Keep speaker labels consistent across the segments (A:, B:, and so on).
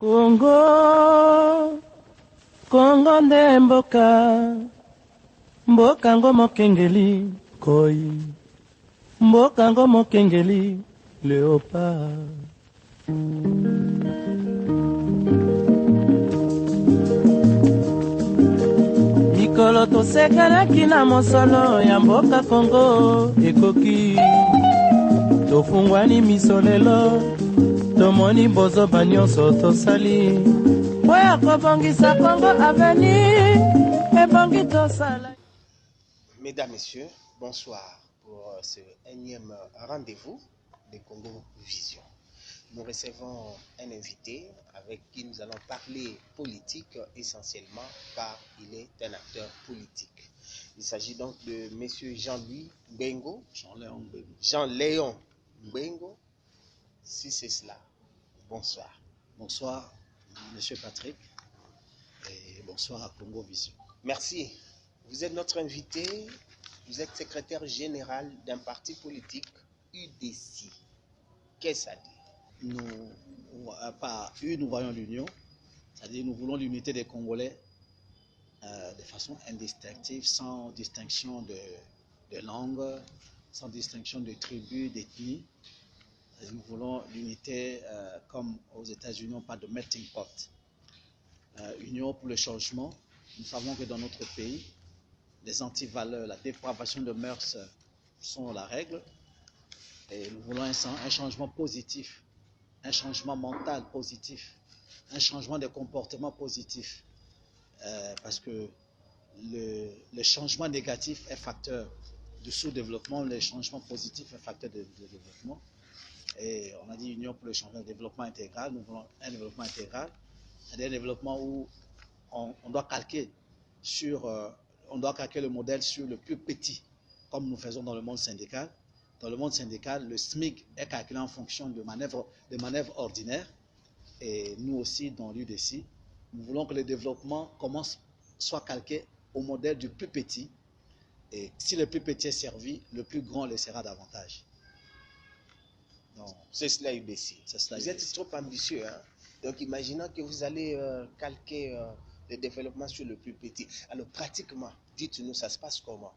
A: Congo, Congo nde mboka, mboka ngo mokengeli koi, mboka ngo mokengeli léopard. Mikolo tosekelaki na mosolo ya mboka Congo ekoki, tofungwani miso lelo, tomoni bozoba nyonso tosali oya kobongisa Congo avenir ebongi tosala.
B: Mesdames, Messieurs, bonsoir pour ce énième rendez-vous de Congo Vision. Nous recevons un invité avec qui nous allons parler politique essentiellement car il est un acteur politique. Il s'agit donc de M. Jean-Louis Bengo. Jean-Léon Bengo. Si c'est cela, bonsoir.
C: Bonsoir, M. Patrick, et bonsoir à Congo Vision.
B: Merci. Vous êtes notre invité. Vous êtes secrétaire général d'un parti politique, UDC. Qu'est-ce que ça dit?
C: Par U, nous voyons l'union, c'est-à-dire nous voulons l'unité des Congolais de façon indistinctive, sans distinction de langue, sans distinction de tribu, d'ethnie. Nous voulons l'unité comme aux États-Unis, on parle de melting pot. Union pour le changement. Nous savons que dans notre pays, les antivaleurs, la dépravation de mœurs sont la règle. Et nous voulons un changement positif, un changement mental positif, un changement de comportement positif. Parce que le changement négatif est facteur de sous-développement, le changement positif est facteur de développement. Et on a dit union pour le changement, de développement intégral. Nous voulons un développement intégral, c'est-à-dire un développement où on doit calquer le modèle sur le plus petit, comme nous faisons dans le monde syndical. Dans le monde syndical, le SMIC est calculé en fonction de manœuvres ordinaires. Et nous aussi, dans l'UDC, nous voulons que le développement soit calqué au modèle du plus petit. Et si le plus petit est servi, le plus grand le sera davantage.
B: C'est cela UDC. Vous êtes trop ambitieux. Hein? Donc imaginons que vous allez calquer le développement sur le plus petit. Alors pratiquement, dites-nous, ça se passe comment?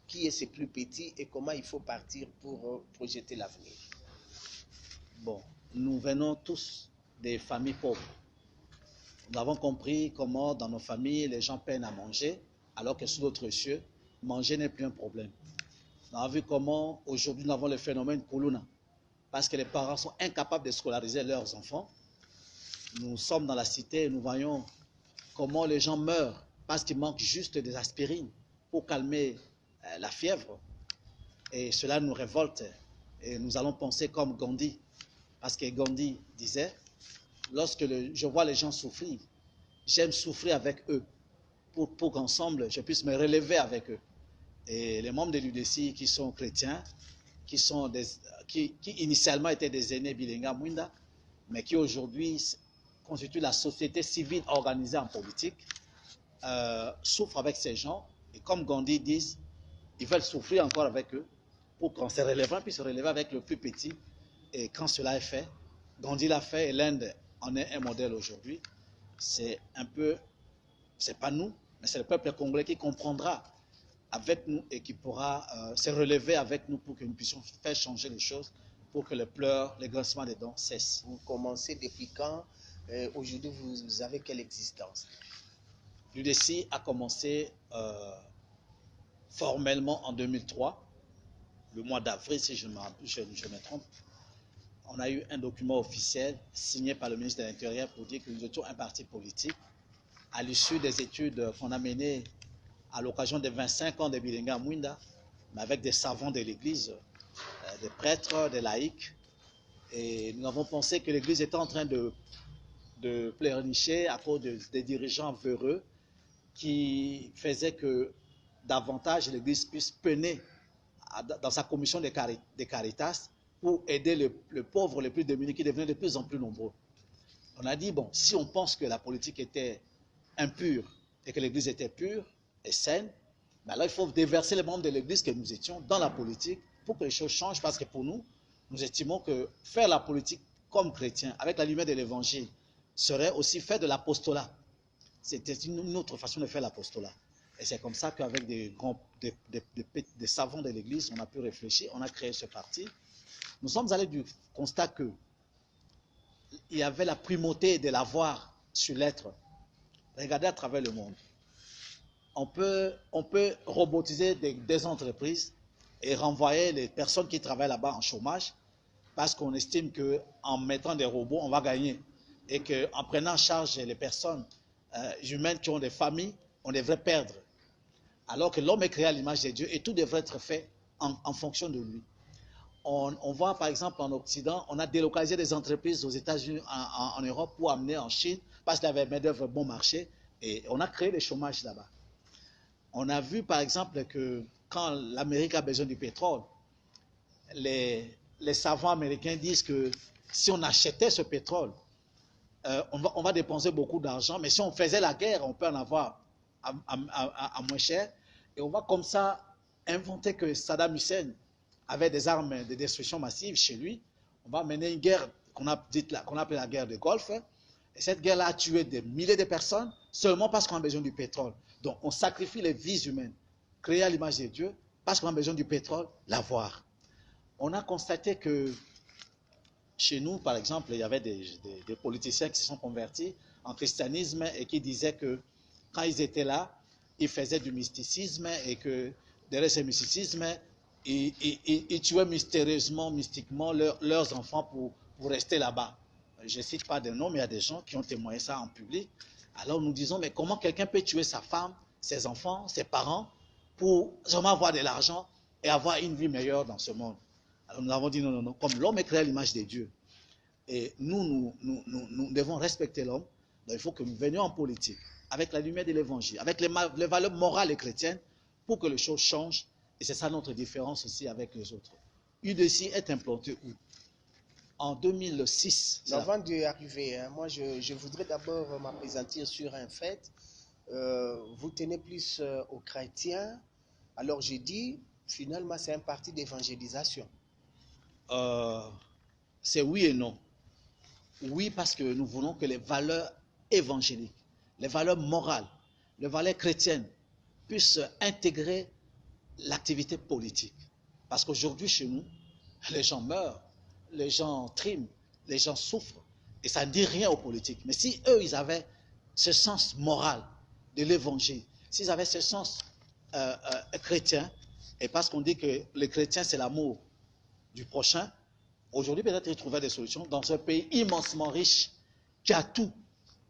B: Qui est ce plus petit et comment il faut partir pour projeter l'avenir?
C: Bon, nous venons tous des familles pauvres. Nous avons compris comment dans nos familles, les gens peinent à manger, alors que sous d'autres cieux, manger n'est plus un problème. Nous avons vu comment aujourd'hui nous avons le phénomène Kuluna, parce que les parents sont incapables de scolariser leurs enfants. Nous sommes dans la cité et nous voyons comment les gens meurent parce qu'il manque juste des aspirines pour calmer la fièvre. Et cela nous révolte. Et nous allons penser comme Gandhi. Parce que Gandhi disait, lorsque je vois les gens souffrir, j'aime souffrir avec eux pour qu'ensemble je puisse me relever avec eux. Et les membres de l'UDC qui sont chrétiens, qui initialement étaient des aînés Bilenga Mwinda, mais qui aujourd'hui constituent la société civile organisée en politique, souffrent avec ces gens. Et comme Gandhi dit, ils veulent souffrir encore avec eux pour qu'on se relève, puis se relever avec le plus petit. Et quand cela est fait, Gandhi l'a fait et l'Inde en est un modèle aujourd'hui. C'est pas nous, mais c'est le peuple congolais qui comprendra avec nous et qui pourra se relever avec nous pour que nous puissions faire changer les choses, pour que les pleurs, les grincements des dents cessent.
B: Vous commencez depuis quand? Aujourd'hui, vous avez quelle existence?
C: L'UDC a commencé formellement en 2003, le mois d'avril, si je me trompe. On a eu un document officiel signé par le ministre de l'Intérieur pour dire que nous étions un parti politique. À l'issue des études qu'on a menées à l'occasion des 25 ans de Bilenga Mwinda, mais avec des savants de l'Église, des prêtres, des laïcs. Et nous avons pensé que l'Église était en train de pleurnicher à cause des dirigeants véreux qui faisaient que davantage l'Église puisse peiner dans sa commission de Caritas pour aider le pauvre, les plus démunis qui devenaient de plus en plus nombreux. On a dit, bon, si on pense que la politique était impure et que l'Église était pure et saine, ben là, il faut déverser les membres de l'Église que nous étions dans la politique pour que les choses changent, parce que pour nous, nous estimons que faire la politique comme chrétiens, avec la lumière de l'Évangile, serait aussi faire de l'apostolat. C'était une autre façon de faire l'apostolat. Et c'est comme ça qu'avec des savants de l'Église, on a pu réfléchir, on a créé ce parti. Nous sommes allés du constat que il y avait la primauté de l'avoir sur l'être. Regardez à travers le monde. On peut robotiser des entreprises et renvoyer les personnes qui travaillent là-bas en chômage parce qu'on estime qu'en mettant des robots, on va gagner. Et qu'en prenant en charge les personnes humaines qui ont des familles, on devrait perdre. Alors que l'homme est créé à l'image de Dieu et tout devrait être fait en fonction de lui. On voit par exemple en Occident, on a délocalisé des entreprises aux États-Unis, en Europe pour amener en Chine parce qu'il y avait main-d'œuvre bon marché et on a créé le chômage là-bas. On a vu par exemple que quand l'Amérique a besoin du pétrole, les savants américains disent que si on achetait ce pétrole, on va dépenser beaucoup d'argent, mais si on faisait la guerre, on peut en avoir à moins cher. Et on va comme ça inventer que Saddam Hussein avait des armes de destruction massive chez lui. On va mener une guerre qu'on appelle la guerre de Golfe. Et cette guerre-là a tué des milliers de personnes seulement parce qu'on a besoin du pétrole. Donc on sacrifie les vies humaines créées à l'image de Dieu parce qu'on a besoin du pétrole, l'avoir. On a constaté que chez nous, par exemple, il y avait des politiciens qui se sont convertis en christianisme et qui disaient que quand ils étaient là, ils faisaient du mysticisme et que derrière ce mysticisme, ils tuaient mystérieusement, mystiquement leurs enfants pour rester là-bas. Je ne cite pas de nom, mais il y a des gens qui ont témoigné ça en public. Alors nous disons, mais comment quelqu'un peut tuer sa femme, ses enfants, ses parents pour vraiment avoir de l'argent et avoir une vie meilleure dans ce monde? Alors nous avons dit non, non, non, comme l'homme est créé à l'image de Dieu, et nous devons respecter l'homme, donc il faut que nous venions en politique, avec la lumière de l'évangile, avec les valeurs morales et chrétiennes, pour que les choses changent, et c'est ça notre différence aussi avec les autres. UDC est implanté où? En 2006.
B: Avant d'y arriver, moi je voudrais d'abord m'appesantir sur un fait. Vous tenez plus aux chrétiens, alors j'ai dit, finalement c'est un parti d'évangélisation.
C: C'est oui et non. Oui, parce que nous voulons que les valeurs évangéliques, les valeurs morales, les valeurs chrétiennes puissent intégrer l'activité politique. Parce qu'aujourd'hui, chez nous, les gens meurent, les gens triment, les gens souffrent, et ça ne dit rien aux politiques. Mais si eux, ils avaient ce sens moral de l'évangile, s'ils avaient ce sens chrétien, et parce qu'on dit que le chrétien, c'est l'amour du prochain, aujourd'hui, peut-être ils trouvaient des solutions dans un pays immensement riche qui a tout.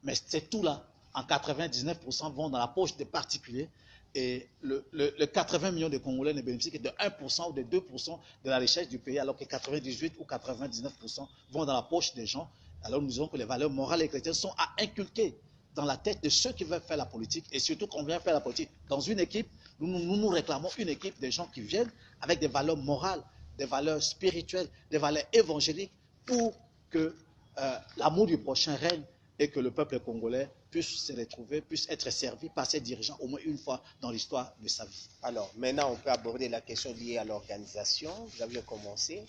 C: Mais c'est tout là, en 99% vont dans la poche des particuliers. Et le 80 millions de Congolais ne bénéficient que de 1% ou de 2% de la richesse du pays, alors que 98 ou 99% vont dans la poche des gens. Alors nous disons que les valeurs morales et chrétiennes sont à inculquer dans la tête de ceux qui veulent faire la politique. Et surtout qu'on vient faire la politique dans une équipe, nous réclamons une équipe de gens qui viennent avec des valeurs morales, des valeurs spirituelles, des valeurs évangéliques pour que l'amour du prochain règne et que le peuple congolais puisse se retrouver, puisse être servi par ses dirigeants au moins une fois dans l'histoire de sa vie.
B: Alors, maintenant, on peut aborder la question liée à l'organisation. Vous avez commencé.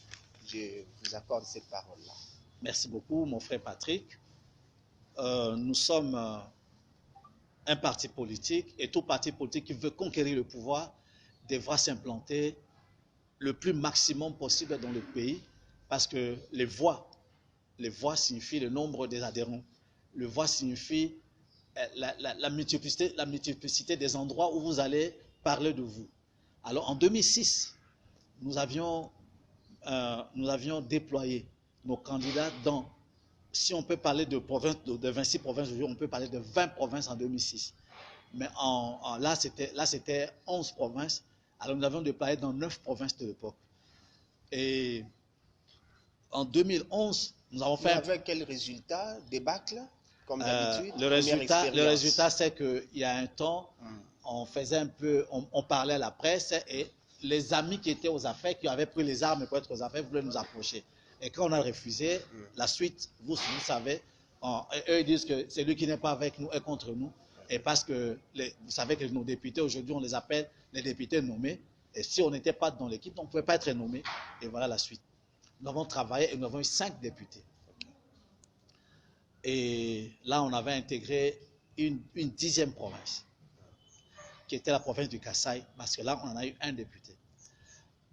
B: Je vous accorde cette parole-là.
C: Merci beaucoup, mon frère Patrick. Nous sommes un parti politique et tout parti politique qui veut conquérir le pouvoir devra s'implanter le plus maximum possible dans le pays parce que les voix signifient le nombre des adhérents. Le voix signifie la multiplicité des endroits où vous allez parler de vous. Alors en 2006, nous avions déployé nos candidats dans, si on peut parler de 26 provinces aujourd'hui, on peut parler de 20 provinces en 2006. Mais là, c'était 11 provinces. Alors nous avions déployé dans 9 provinces de l'époque. Et en 2011, nous avons fait...
B: Avec quel résultat? Débâcle, comme d'habitude?
C: Le résultat, c'est qu'il y a un temps, on faisait un peu, on parlait à la presse et les amis qui étaient aux affaires, qui avaient pris les armes pour être aux affaires, voulaient nous approcher. Et quand on a refusé, la suite, vous savez, eux ils disent que celui qui n'est pas avec nous est contre nous. Et parce que, vous savez que nos députés, aujourd'hui, on les appelle les députés nommés. Et si on n'était pas dans l'équipe, on ne pouvait pas être nommé. Et voilà la suite. Nous avons travaillé et nous avons eu 5 députés. Et là, on avait intégré une 10e province, qui était la province du Kasaï, parce que là, on en a eu un député.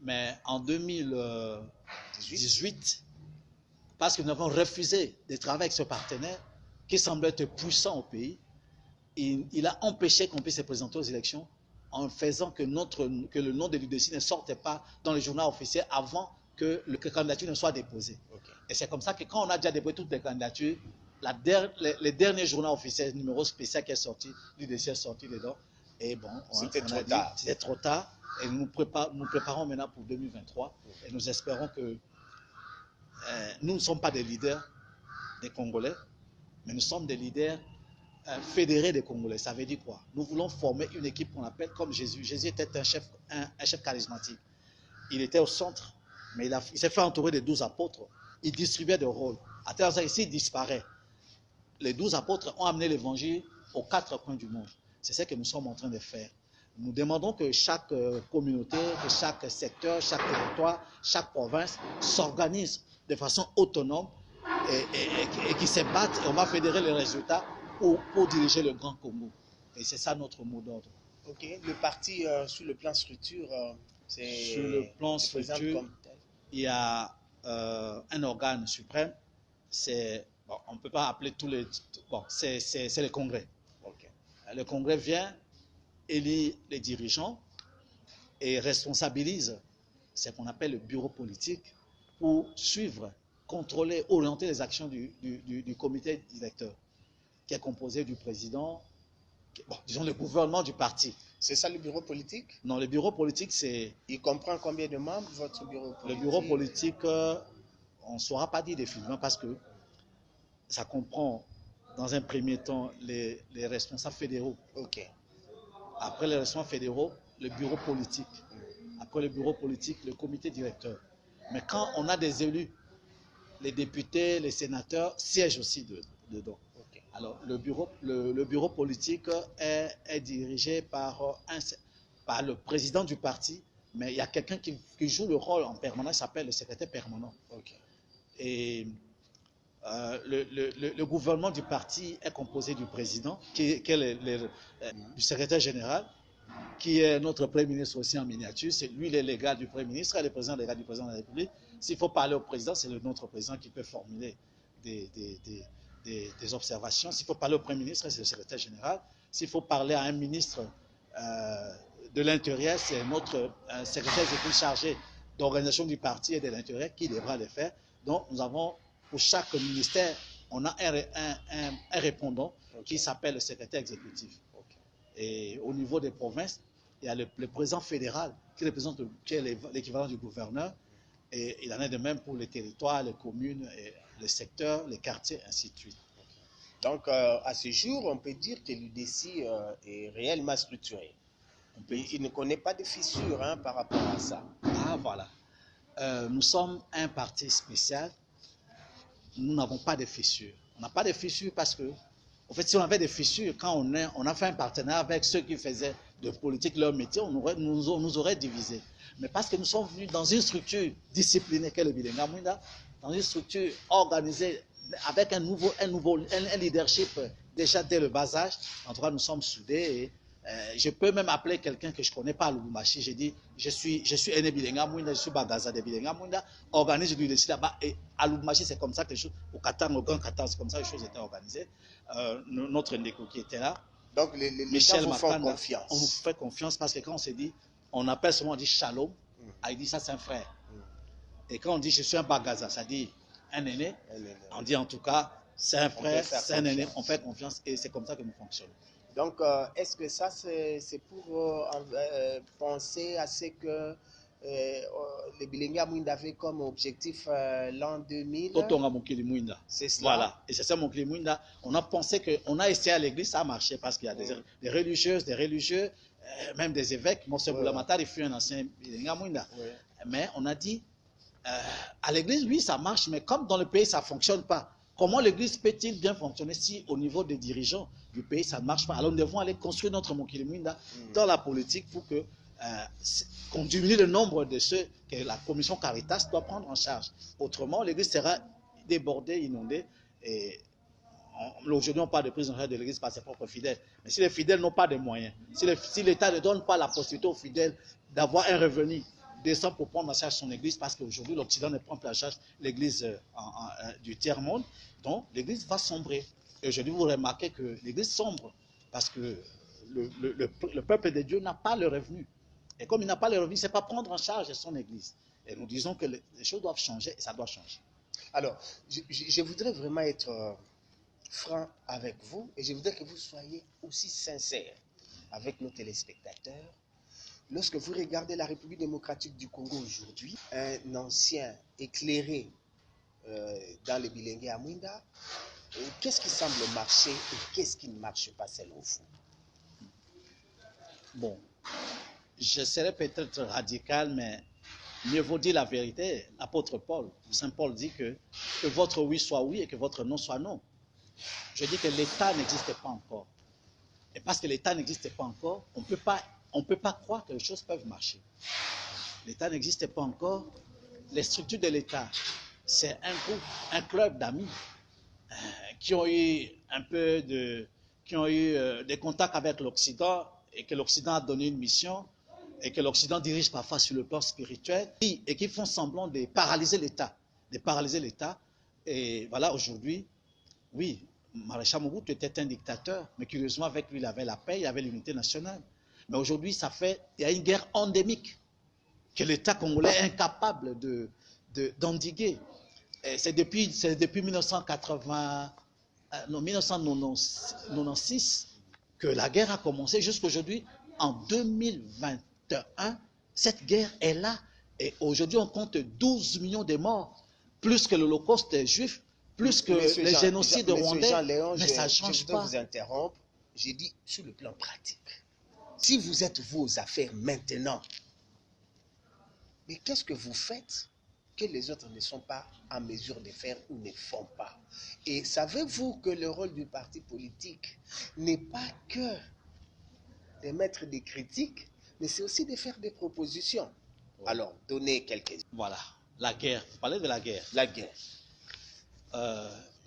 C: Mais en 2018, parce que nous avons refusé de travailler avec ce partenaire, qui semblait être puissant au pays, il a empêché qu'on puisse se présenter aux élections en faisant que le nom de l'UDC ne sortait pas dans le journal officiel avant que la candidature ne soit déposée.
B: Okay.
C: Et c'est comme ça que quand on a déjà déposé toutes les candidatures, les derniers journaux officiels, numéro spécial qui est sorti, l'UDC est sorti dedans. Et bon,
B: c'était trop tard.
C: C'était trop tard. Et nous préparons maintenant pour 2023. Et nous espérons que nous ne sommes pas des leaders des Congolais, mais nous sommes des leaders fédérés des Congolais. Ça veut dire quoi? Nous voulons former une équipe qu'on appelle comme Jésus. Jésus était un chef charismatique. Il était au centre, mais il s'est fait entourer des 12 apôtres. Il distribuait des rôles. À tel point s'il disparaît, les 12 apôtres ont amené l'évangile aux 4 coins du monde. C'est ce que nous sommes en train de faire. Nous demandons que chaque communauté, que chaque secteur, chaque territoire, chaque province s'organise de façon autonome et qui se battent. Et on va fédérer les résultats pour diriger le Grand Congo. Et c'est ça notre mot d'ordre.
B: Ok. Le parti, sur le plan structure, c'est...
C: Sur le plan structure, il y a un organe suprême. Bon, on ne peut pas appeler tous les... Bon, c'est le Congrès.
B: Okay.
C: Le Congrès vient, élit les dirigeants et responsabilise ce qu'on appelle le bureau politique pour suivre, contrôler, orienter les actions du comité directeur, qui est composé du président, bon, disons le gouvernement du parti.
B: C'est ça le bureau politique?
C: Non, le bureau politique, c'est...
B: Il comprend combien de membres, votre bureau politique?
C: Le bureau politique, on ne saura pas dire définitivement parce que ça comprend, dans un premier temps, les responsables fédéraux.
B: Ok.
C: Après les responsables fédéraux, le bureau politique. Après le bureau politique, le comité directeur. Mais quand on a des élus, les députés, les sénateurs siègent aussi dedans. Okay. Alors, le bureau politique est dirigé par le président du parti, mais il y a quelqu'un qui joue le rôle en permanence, s'appelle le secrétaire permanent. Okay. Et le gouvernement du parti est composé du président, qui est du secrétaire général, qui est notre Premier ministre aussi en miniature. C'est lui le légat du Premier ministre et le président légat du président de la République. S'il faut parler au président, c'est notre président qui peut formuler des observations. S'il faut parler au Premier ministre, c'est le secrétaire général. S'il faut parler à un ministre de l'Intérieur, c'est notre secrétaire exécutif chargé d'organisation du parti et de l'Intérieur qui devra le faire. Donc, nous avons, pour chaque ministère, on a un répondant qui s'appelle le secrétaire exécutif. Et au niveau des provinces, il y a le président fédéral qui est l'équivalent du gouverneur. Et il en est de même pour les territoires, les communes, les secteurs, les quartiers, ainsi de suite.
B: Donc, à ce jour, on peut dire que l'UDC est réellement structuré. Il ne connaît pas de fissures par rapport à ça.
C: Ah, voilà. Nous sommes un parti spécial. Nous n'avons pas de fissures. On n'a pas de fissures parce que, en fait, si on avait des fissures, quand on a fait un partenariat avec ceux qui faisaient de politique leur métier, nous aurait divisés. Mais parce que nous sommes venus dans une structure disciplinée qu'est le Bilenga Mouinda, dans une structure organisée avec un leadership déjà dès le bas âge. En tout cas, nous sommes soudés. Et je peux même appeler quelqu'un que je ne connais pas à Lubumbashi. J'ai dit, je suis aîné Bilenga Mouinda, je suis Bagaza de Bilenga Mouinda, organise du décide là-bas. Et à Lubumbashi, c'est comme ça que les choses, au Qatar, au Grand Qatar, c'est comme ça que les choses étaient organisées. Notre Ndeko qui était là.
B: Donc, les Michel vous font confiance.
C: On vous fait confiance parce que quand on s'est dit, on appelle seulement, on dit Shalom, il dit ça c'est un frère. Et quand on dit je suis un Bagaza, ça dit un aîné, on dit en tout cas c'est un frère, c'est un aîné, on fait confiance et c'est comme ça que nous fonctionnons.
B: Donc, est-ce que ça c'est pour penser à ce que le Bilenga Mouinda avait comme objectif l'an 2000?
C: C'est cela. Voilà, et c'est ça Mokili Mouinda. On a pensé qu'on a essayé à l'église, ça a marché parce qu'il y a des religieuses, des religieux, même des évêques. Monsieur Boulamatar, il fut un ancien Bilenga Mouinda. Mais on a dit, à l'église, oui, ça marche, mais comme dans le pays, ça ne fonctionne pas. Comment l'église peut-il bien fonctionner si au niveau des dirigeants du pays, ça ne marche pas? Alors nous devons aller construire notre Mokili Mouinda dans la politique pour que qu'on diminue le nombre de ceux que la commission Caritas doit prendre en charge. Autrement, l'église sera débordée, inondée. Et aujourd'hui on parle de prise en charge de l'église par ses propres fidèles. Mais si les fidèles n'ont pas de moyens, si l'État ne donne pas la possibilité aux fidèles d'avoir un revenu décent pour prendre en charge son église, parce qu'aujourd'hui l'Occident ne prend plus en charge l'église du tiers-monde, donc l'église va sombrer. Et aujourd'hui vous remarquez que l'église sombre, parce que le peuple de Dieu n'a pas le revenu. Et comme il n'a pas le revenu, c'est pas prendre en charge son église. Et nous disons que les choses doivent changer et ça doit changer.
B: Alors, je voudrais vraiment être franc avec vous et je voudrais que vous soyez aussi sincère avec nos téléspectateurs. Lorsque vous regardez la République démocratique du Congo aujourd'hui, un ancien éclairé dans le Bilengue à Mwinda, qu'est-ce qui semble marcher et qu'est-ce qui ne marche pas selon vous?
C: Bon, je serais peut-être radical, mais mieux vaut dire la vérité. L'apôtre Paul, Saint Paul dit que votre oui soit oui et que votre non soit non. Je dis que l'État n'existe pas encore. Et parce que l'État n'existe pas encore, on ne peut pas croire que les choses peuvent marcher. L'État n'existe pas encore. Les structures de l'État, c'est un groupe, un club d'amis qui ont eu des contacts avec l'Occident et que l'Occident a donné une mission et que l'Occident dirige parfois sur le plan spirituel et qui font semblant de paralyser l'État. Et voilà, aujourd'hui, oui, Maréchal Mobutu était un dictateur, mais curieusement, avec lui, il avait la paix, il avait l'unité nationale. Mais aujourd'hui, il y a une guerre endémique que l'État congolais est incapable d'endiguer. C'est depuis 1996 que la guerre a commencé jusqu'à aujourd'hui. En 2021, cette guerre est là. Et aujourd'hui, on compte 12 millions de morts, plus que l'Holocauste juif, plus que les génocides rwandais. Mais ça ne change pas.
B: Je vous interrompre. J'ai dit sur le plan pratique. Si vous êtes vous aux affaires maintenant, mais qu'est-ce que vous faites que les autres ne sont pas en mesure de faire ou ne font pas? Et savez-vous que le rôle du parti politique n'est pas que de mettre des critiques, mais c'est aussi de faire des propositions. Oui. Alors, donnez quelques...
C: Voilà, la guerre. Vous parlez de la guerre.
B: La guerre.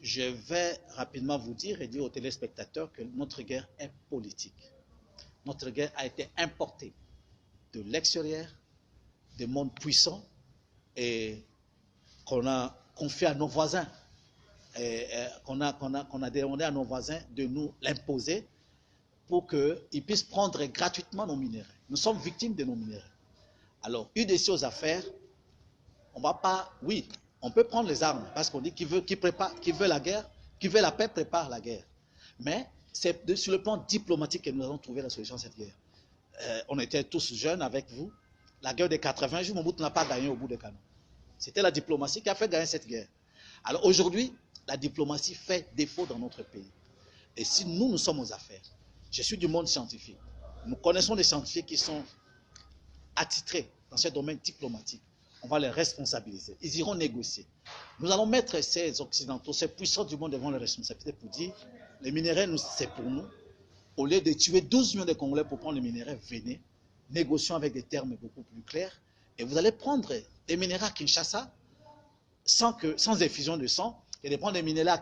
C: Je vais rapidement vous dire et dire aux téléspectateurs que notre guerre est politique. Notre guerre a été importée de l'extérieur, des mondes puissants, et qu'on a confié à nos voisins, et qu'on a demandé à nos voisins de nous l'imposer pour qu'ils puissent prendre gratuitement nos minéraux. Nous sommes victimes de nos minéraux. Alors, une des choses à faire, on ne va pas, oui, on peut prendre les armes, parce qu'on dit qui veut la guerre, qui veut la paix prépare la guerre. Mais c'est sur le plan diplomatique que nous allons trouver la solution à cette guerre. On était tous jeunes avec vous. La guerre des 80 jours, Mobutu n'a pas gagné au bout des canons. C'était la diplomatie qui a fait gagner cette guerre. Alors aujourd'hui, la diplomatie fait défaut dans notre pays. Et si nous sommes aux affaires, je suis du monde scientifique. Nous connaissons des scientifiques qui sont attitrés dans ce domaine diplomatique. On va les responsabiliser. Ils iront négocier. Nous allons mettre ces Occidentaux, ces puissants du monde devant les responsabilités pour dire les minéraux, c'est pour nous. Au lieu de tuer 12 millions de Congolais pour prendre les minéraux, venez, négocions avec des termes beaucoup plus clairs. Et vous allez prendre des minéraux à Kinshasa sans effusion de sang et de prendre des minéraux à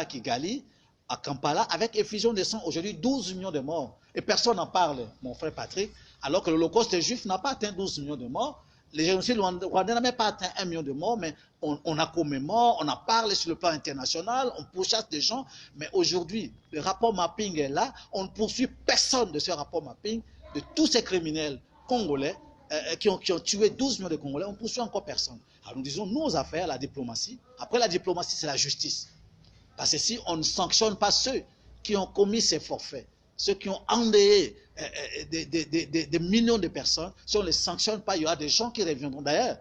C: Kigali, à Kampala, avec effusion de sang. Aujourd'hui, 12 millions de morts. Et personne n'en parle, mon frère Patrick, alors que l'Holocauste juif n'a pas atteint 12 millions de morts. Les génocides rwandais n'ont même pas atteint 1 million de morts, mais on a commémore, on en parle sur le plan international, on pourchasse des gens. Mais aujourd'hui, le rapport mapping est là. On ne poursuit personne de ce rapport mapping, de tous ces criminels congolais qui ont tué 12 millions de Congolais. On ne poursuit encore personne. Alors nous disons, nous, aux affaires, la diplomatie. Après la diplomatie, c'est la justice. Parce que si on ne sanctionne pas ceux qui ont commis ces forfaits, ceux qui ont endeuillé des millions de personnes, si on ne les sanctionne pas, il y aura des gens qui reviendront. D'ailleurs,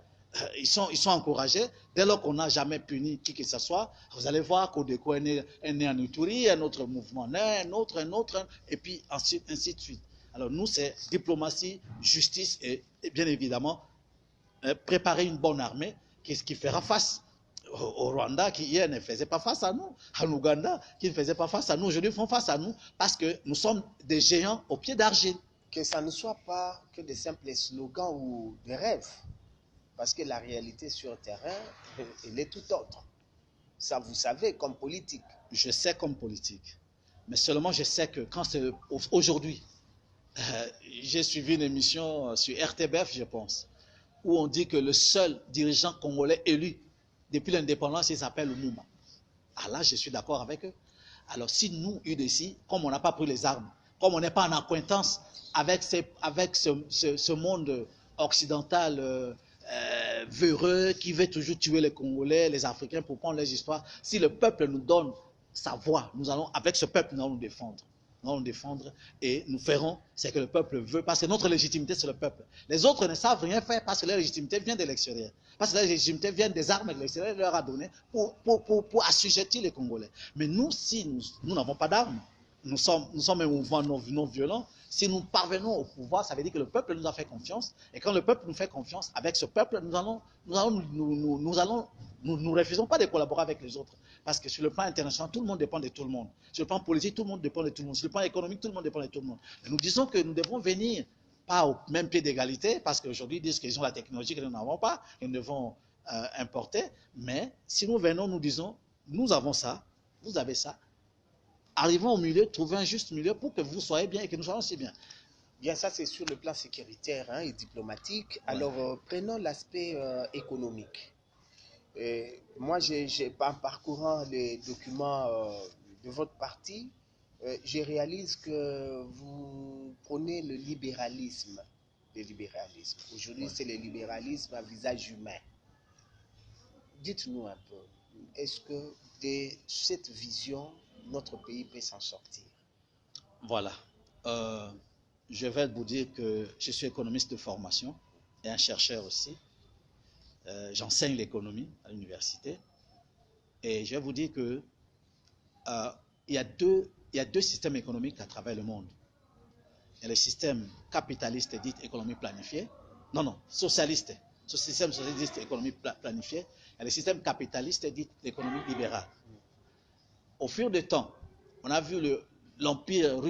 C: ils sont encouragés. Dès lors qu'on n'a jamais puni qui que ce soit, vous allez voir qu'Odeko est né en Ituri, un autre mouvement naît, un autre, et puis ainsi de suite. Alors nous, c'est diplomatie, justice et bien évidemment, préparer une bonne armée qui fera face au Rwanda qui hier ne faisait pas face à nous, à l'Ouganda qui ne faisait pas face à nous, aujourd'hui font face à nous parce que nous sommes des géants au pied d'argile.
B: Que ça ne soit pas que des simples slogans ou des rêves, parce que la réalité sur le terrain, elle est tout autre. Ça, vous savez, comme politique.
C: Je sais comme politique. Mais seulement je sais que quand c'est aujourd'hui, j'ai suivi une émission sur RTBF, je pense, où on dit que le seul dirigeant congolais élu depuis l'indépendance, il s'appelle Lumumba. Ah là, je suis d'accord avec eux. Alors si nous, UDC, comme on n'a pas pris les armes, comme on n'est pas en acquaintance avec ce monde occidental véreux qui veut toujours tuer les Congolais, les Africains pour prendre leurs histoires, si le peuple nous donne sa voix, nous allons, avec ce peuple, nous allons nous défendre. Nous allons nous défendre et nous ferons ce que le peuple veut, parce que notre légitimité, c'est le peuple. Les autres ne savent rien faire parce que leur légitimité vient de l'extérieur. Parce que leur légitimité vient des armes que l'extérieur leur a données pour assujettir les Congolais. Mais nous, si nous n'avons pas d'armes, nous sommes un mouvement non violent. Si nous parvenons au pouvoir, ça veut dire que le peuple nous a fait confiance. Et quand le peuple nous fait confiance, avec ce peuple, nous refusons pas de collaborer avec les autres. Parce que sur le plan international, tout le monde dépend de tout le monde. Sur le plan politique, tout le monde dépend de tout le monde. Sur le plan économique, tout le monde dépend de tout le monde. Et nous disons que nous devons venir, pas au même pied d'égalité, parce qu'aujourd'hui, ils disent qu'ils ont la technologie que nous n'avons pas, et nous devons importer. Mais si nous venons, nous disons, nous avons ça, vous avez ça. Arrivons au milieu, trouvons un juste milieu pour que vous soyez bien et que nous soyons aussi bien.
B: Bien, ça c'est sur le plan sécuritaire et diplomatique. Ouais. Alors, prenons l'aspect économique. Moi, en parcourant les documents de votre parti, je réalise que vous prenez le libéralisme. Aujourd'hui, c'est le libéralisme à visage humain. Dites-nous un peu, est-ce que de cette vision, notre pays peut s'en sortir?
C: Voilà. Je vais vous dire que je suis économiste de formation et un chercheur aussi. J'enseigne l'économie à l'université. Et je vais vous dire que il y a deux systèmes économiques à travers le monde. Il y a le système capitaliste dit économie planifiée. Non, socialiste. Ce système socialiste économie planifiée. Il y a le système capitaliste dit l'économie libérale. Au fur du temps, on a vu l'empire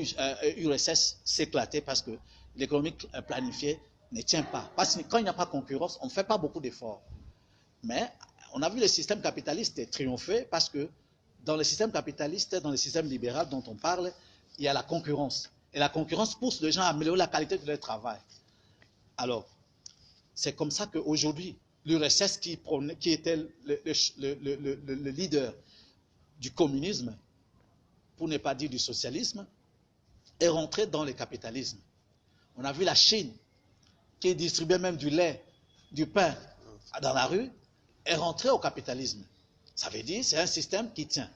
C: URSS s'éclater parce que l'économie planifiée ne tient pas. Parce que quand il n'y a pas de concurrence, on ne fait pas beaucoup d'efforts. Mais on a vu le système capitaliste triompher parce que dans le système capitaliste, dans le système libéral dont on parle, il y a la concurrence. Et la concurrence pousse les gens à améliorer la qualité de leur travail. Alors, c'est comme ça qu'aujourd'hui, l'URSS qui était le leader du communisme, pour ne pas dire du socialisme, est rentré dans le capitalisme. On a vu la Chine, qui distribuait même du lait, du pain dans la rue, est rentrée au capitalisme. Ça veut dire que c'est un système qui tient.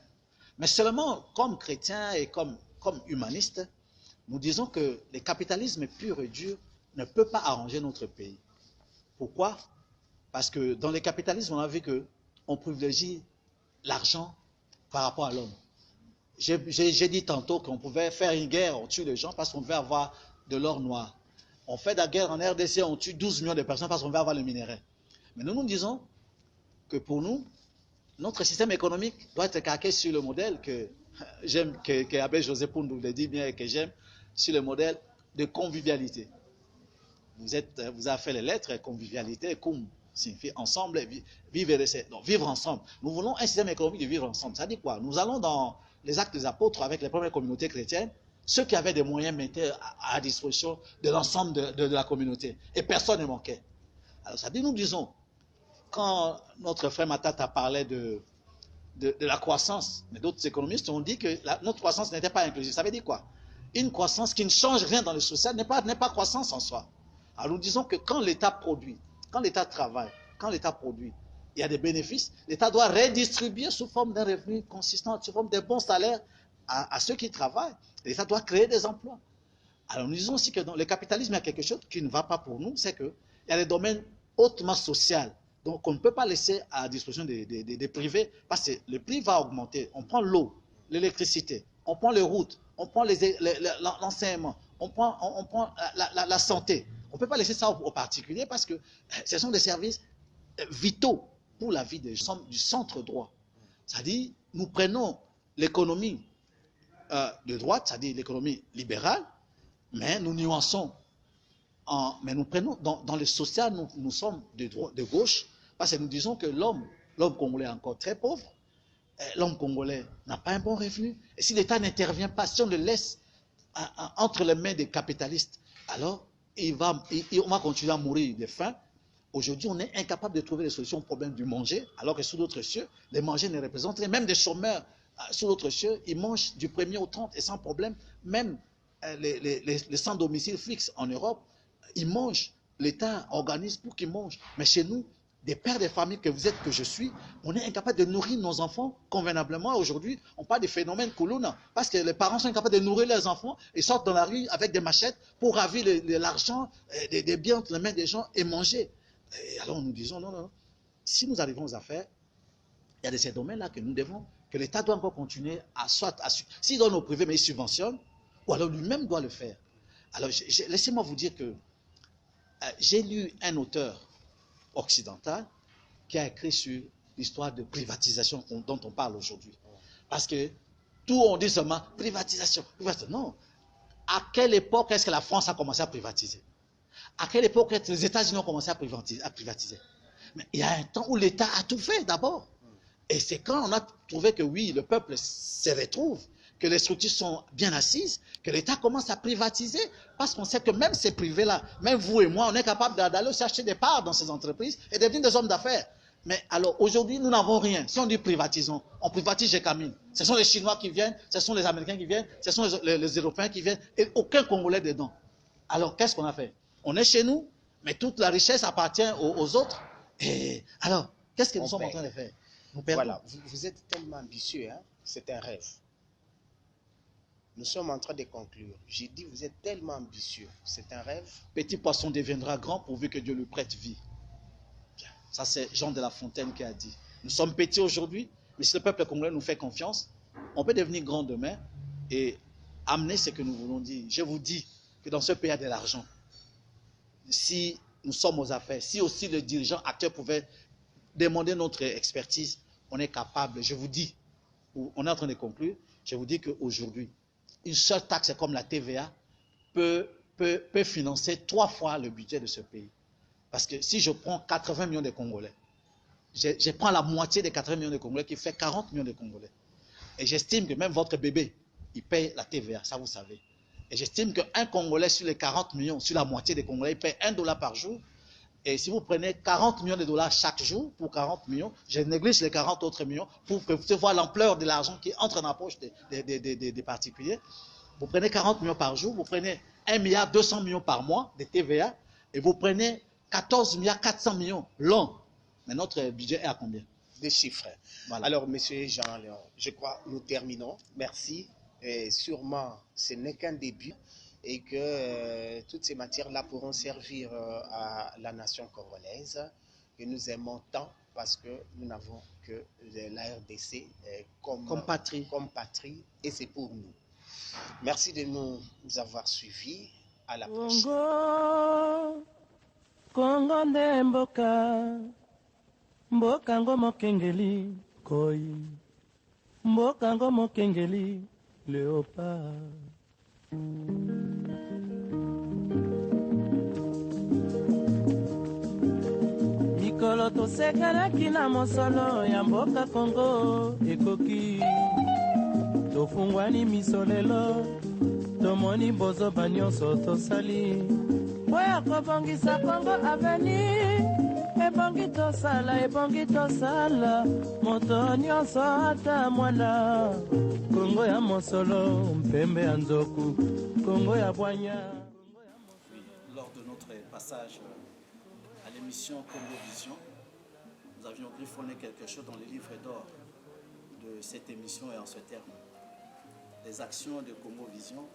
C: Mais seulement comme chrétiens et comme humanistes, nous disons que le capitalisme pur et dur ne peut pas arranger notre pays. Pourquoi? Parce que dans le capitalisme, on a vu qu'on privilégie l'argent par rapport à l'homme. J'ai dit tantôt qu'on pouvait faire une guerre, on tue les gens parce qu'on veut avoir de l'or noir. On fait la guerre en RDC, on tue 12 millions de personnes parce qu'on veut avoir le minerai. Mais nous disons que pour nous, notre système économique doit être calqué sur le modèle que j'aime, que Abbé José Poundou le dit bien et que j'aime, sur le modèle de convivialité. Vous avez fait les lettres, convivialité, cum signifie ensemble, vivre ensemble. Nous voulons un système économique de vivre ensemble. Ça dit quoi? Nous allons dans les actes des apôtres avec les premières communautés chrétiennes. Ceux qui avaient des moyens mettaient à disposition de l'ensemble de la communauté. Et personne ne manquait. Alors ça dit, nous disons, quand notre frère Matata parlait de la croissance, mais d'autres économistes ont dit que notre croissance n'était pas inclusive. Ça veut dire quoi? Une croissance qui ne change rien dans le social n'est pas croissance en soi. Alors nous disons que quand l'État produit, quand l'État travaille, quand l'État produit, il y a des bénéfices, l'État doit redistribuer sous forme d'un revenu consistant, sous forme de bons salaires à ceux qui travaillent. L'État doit créer des emplois. Alors nous disons aussi que dans le capitalisme, il y a quelque chose qui ne va pas pour nous, c'est qu'il y a des domaines hautement sociaux, donc on ne peut pas laisser à la disposition des privés, parce que le prix va augmenter. On prend l'eau, l'électricité, on prend les routes, on prend l'enseignement, on prend la santé. On ne peut pas laisser ça aux particuliers parce que ce sont des services vitaux pour la vie des gens du centre droit. C'est-à-dire, nous prenons l'économie de droite, c'est-à-dire l'économie libérale, mais nous nuançons. Mais nous prenons, dans le social, nous sommes de gauche, parce que nous disons que l'homme congolais est encore très pauvre, l'homme congolais n'a pas un bon revenu. Et si l'État n'intervient pas, si on le laisse entre les mains des capitalistes, alors on va continuer à mourir de faim. Aujourd'hui, on est incapable de trouver des solutions au problème du manger, alors que sous d'autres cieux, les manger ne représentent rien. Même des chômeurs sous d'autres cieux, ils mangent du 1er au 30 et sans problème. Même les sans domicile fixe en Europe, ils mangent. L'État organise pour qu'ils mangent. Mais chez nous, des pères de famille que vous êtes, que je suis, on est incapable de nourrir nos enfants convenablement. Aujourd'hui, on parle des phénomènes Kuluna, parce que les parents sont incapables de nourrir leurs enfants et sortent dans la rue avec des machettes pour ravir l'argent, des biens entre les mains des gens et manger. Et alors nous disons, non, non, si nous arrivons aux affaires, il y a de ces domaines-là que nous devons, que l'État doit encore continuer s'il donne au privé, mais il subventionne, ou alors lui-même doit le faire. Alors laissez-moi vous dire que j'ai lu un auteur occidental qui a écrit sur l'histoire de privatisation dont on parle aujourd'hui. Parce que tout on dit seulement privatisation, privatisation. Non. À quelle époque est-ce que la France a commencé à privatiser? À quelle époque est-ce que les États-Unis ont commencé à privatiser? Mais il y a un temps où l'État a tout fait d'abord. Et c'est quand on a trouvé que oui, le peuple se retrouve, que les structures sont bien assises, que l'État commence à privatiser, parce qu'on sait que même ces privés-là, même vous et moi, on est capable d'aller aussi acheter des parts dans ces entreprises et devenir des hommes d'affaires. Mais alors, aujourd'hui, nous n'avons rien. Si on dit privatisons, on privatise Gécamine. Ce sont les Chinois qui viennent, ce sont les Américains qui viennent, ce sont les Européens qui viennent, et aucun Congolais dedans. Alors, qu'est-ce qu'on a fait? On est chez nous, mais toute la richesse appartient aux autres. Et alors, qu'est-ce que nous sommes en train de faire?
B: Voilà, vous êtes tellement ambitieux, hein? C'est un rêve. Nous sommes en train de conclure. J'ai dit, vous êtes tellement ambitieux. C'est un rêve.
C: Petit poisson deviendra grand pourvu que Dieu lui prête vie. Ça, c'est Jean de La Fontaine qui a dit. Nous sommes petits aujourd'hui, mais si le peuple congolais nous fait confiance, on peut devenir grand demain et amener ce que nous voulons dire. Je vous dis que dans ce pays, il y a de l'argent. Si nous sommes aux affaires, si aussi le dirigeant acteur pouvait demander notre expertise, on est capable. Je vous dis, on est en train de conclure, je vous dis qu'aujourd'hui, une seule taxe comme la TVA peut financer 3 fois le budget de ce pays. Parce que si je prends 80 millions de Congolais, je prends la moitié des 80 millions de Congolais qui fait 40 millions de Congolais. Et j'estime que même votre bébé, il paye la TVA, ça vous savez. Et j'estime qu'un Congolais sur les 40 millions, sur la moitié des Congolais, il paye $1 par jour. Et si vous prenez 40 millions de dollars chaque jour pour 40 millions, je néglige les 40 autres millions pour que vous puissiez voir l'ampleur de l'argent qui entre dans la poche des particuliers. Vous prenez 40 millions par jour, vous prenez 1,2 milliard par mois de TVA et vous prenez 14,4 milliards l'an. Mais notre budget est à combien?
B: Des chiffres.
C: Voilà.
B: Alors, monsieur Jean-Léon, je crois que nous terminons. Merci. Et sûrement, ce n'est qu'un début et que toutes ces matières-là pourront servir à la nation congolaise que nous aimons tant parce que nous n'avons que la RDC comme patrie et c'est pour nous. Merci de nous avoir suivis. À la prochaine.
A: Kongo nde mboka ngo mokengeli koi, mboka ngo mokengeli léopard. Mikolo tosekanaki na mosolo ya mboka Kongo ekoki, tofungwani miso lelo, tomoni bozoba nyonso tosali po ya kobongisa Kongo aveni. Ebongi tosala moto nyonso ata mwana. Kongo ya mosolo mpembe ya nzoku, Kongo ya bwanya.
C: Lors de notre passage à l'émission Congo Vision, nous avions griffonné quelque chose dans les livres d'or de cette émission et en ce terme. Les actions de Congo Vision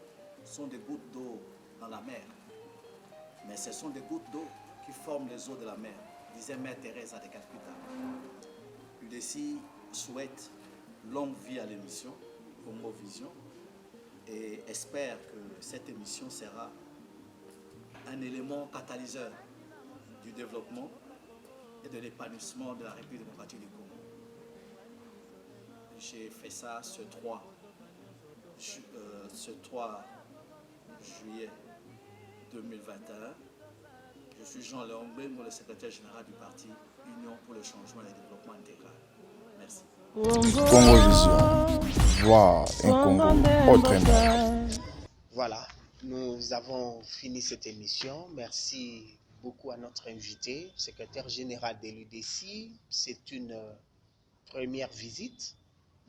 C: sont des gouttes d'eau dans la mer, mais ce sont des gouttes d'eau qui forment les eaux de la mer, disait Mère Thérèse de Calcutta. UDECI souhaite longue vie à l'émission Congo Vision et espère que cette émission sera un élément catalyseur du développement et de l'épanouissement de la République démocratique du Congo. J'ai fait ça ce 3 juillet 2021. Je suis Jean-Léon Bengo, le secrétaire général du parti Union pour le changement et le développement intégral. Merci.
D: Congo Vision, voir un Congo autrement.
B: Voilà, nous avons fini cette émission. Merci beaucoup à notre invité, secrétaire général de l'UDC. C'est une première visite,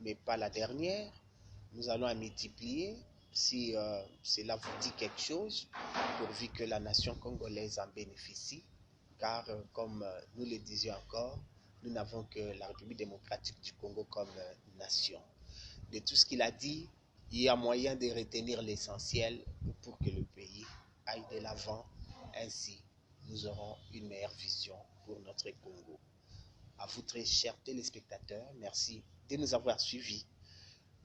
B: mais pas la dernière. Nous allons en multiplier si cela vous dit quelque chose, pourvu que la nation congolaise en bénéficie, car comme nous le disions encore, nous n'avons que la République démocratique du Congo comme nation. De tout ce qu'il a dit, il y a moyen de retenir l'essentiel pour que le pays aille de l'avant. Ainsi, nous aurons une meilleure vision pour notre Congo. À vous très chers téléspectateurs, merci de nous avoir suivis.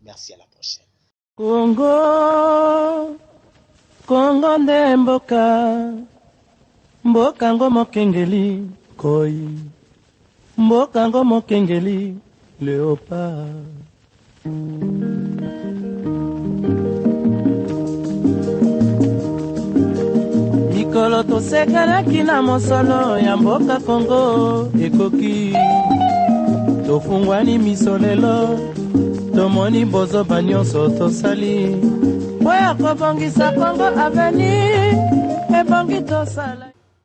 B: Merci, à la prochaine.
A: Congo, Congo nde mboka, mboka ngo mokengeli koi, mboka ngo mokengeli léopard. Mikolo tosekanaki na mosolo ya mboka Congo ekoki, tofungwani miso lelo, tomoni bozoba nyonso tosali, oya kobongisa Congo aveni ebongi tosala.